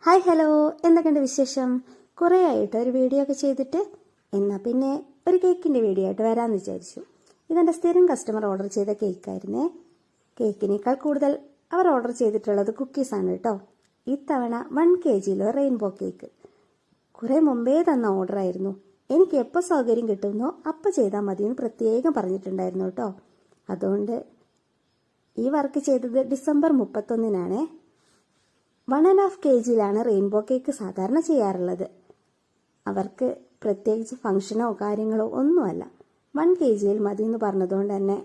Hi hello, എന്തൊക്കെയുണ്ട് വിശേഷം? കുറേ ആയിട്ട് ഒരു വീഡിയോ ഒക്കെ ചെയ്തിട്ട് എന്നാൽ പിന്നെ ഒരു കേക്കിൻ്റെ വീഡിയോ ആയിട്ട് വരാമെന്ന് വിചാരിച്ചു. ഇതെൻ്റെ സ്ഥിരം കസ്റ്റമർ ഓർഡർ ചെയ്ത കേക്കായിരുന്നേ. കേക്കിനേക്കാൾ കൂടുതൽ അവർ ഓർഡർ ചെയ്തിട്ടുള്ളത് കുക്കീസാണ് കേട്ടോ. ഇത്തവണ 1 kg റെയിൻബോ കേക്ക്. കുറേ മുമ്പേ തന്ന ഓർഡർ ആയിരുന്നു. എനിക്ക് എപ്പോൾ സൗകര്യം കിട്ടുന്നോ അപ്പം ചെയ്താൽ മതിയെന്ന് പ്രത്യേകം പറഞ്ഞിട്ടുണ്ടായിരുന്നു കേട്ടോ. അതുകൊണ്ട് ഈ വർക്ക് ചെയ്തത് ഡിസംബർ 31-നാണേ. 1.5 kg റെയിൻബോ കേക്ക് സാധാരണ ചെയ്യാറുള്ളത്. അവർക്ക് പ്രത്യേകിച്ച് ഫംഗ്ഷനോ കാര്യങ്ങളോ ഒന്നുമല്ല, 1 kg മതി എന്ന് പറഞ്ഞതുകൊണ്ട് തന്നെ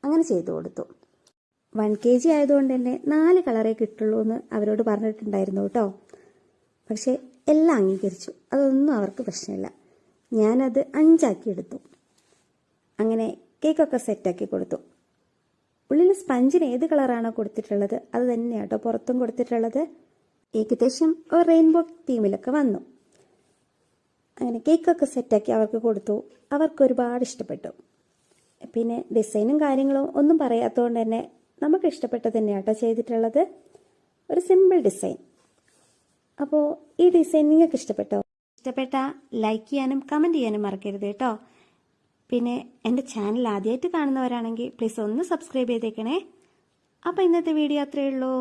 അങ്ങനെ ചെയ്തു കൊടുത്തു. 1 kg ആയതുകൊണ്ട് തന്നെ 4 കളറേ കിട്ടുള്ളൂ എന്ന് അവരോട് പറഞ്ഞിട്ടുണ്ടായിരുന്നു കേട്ടോ. പക്ഷേ എല്ലാം അംഗീകരിച്ചു, അതൊന്നും അവർക്ക് പ്രശ്നമില്ല. ഞാനത് 5 ആക്കി എടുത്തു. അങ്ങനെ കേക്കൊക്കെ സെറ്റാക്കി കൊടുത്തു. ഉള്ളിൽ സ്പഞ്ചിന് ഏത് കളറാണോ കൊടുത്തിട്ടുള്ളത് അത് തന്നെയാണ് കേട്ടോ പുറത്തും കൊടുത്തിട്ടുള്ളത്. ഏകദേശം ഒരു റെയിൻബോ തീമിലൊക്കെ വന്നു. അങ്ങനെ കേക്കൊക്കെ സെറ്റാക്കി അവർക്ക് കൊടുത്തു. അവർക്ക് ഒരുപാട് ഇഷ്ടപ്പെട്ടു. പിന്നെ ഡിസൈനും കാര്യങ്ങളും ഒന്നും പറയാത്തതുകൊണ്ട് തന്നെ നമുക്ക് ഇഷ്ടപ്പെട്ടത് തന്നെയാണ് കേട്ടോ ചെയ്തിട്ടുള്ളത്. ഒരു സിമ്പിൾ ഡിസൈൻ. അപ്പോൾ ഈ ഡിസൈൻ നിങ്ങൾക്ക് ഇഷ്ടപ്പെട്ടോ? ഇഷ്ടപ്പെട്ടാൽ ലൈക്ക് ചെയ്യാനും കമൻറ്റ് ചെയ്യാനും മറക്കരുത് കേട്ടോ. പിന്നെ എൻ്റെ ചാനൽ ആദ്യമായിട്ട് കാണുന്നവരാണെങ്കിൽ പ്ലീസ് ഒന്ന് സബ്സ്ക്രൈബ് ചെയ്തേക്കണേ. അപ്പോൾ ഇന്നത്തെ വീഡിയോ അത്രയേ ഉള്ളൂ.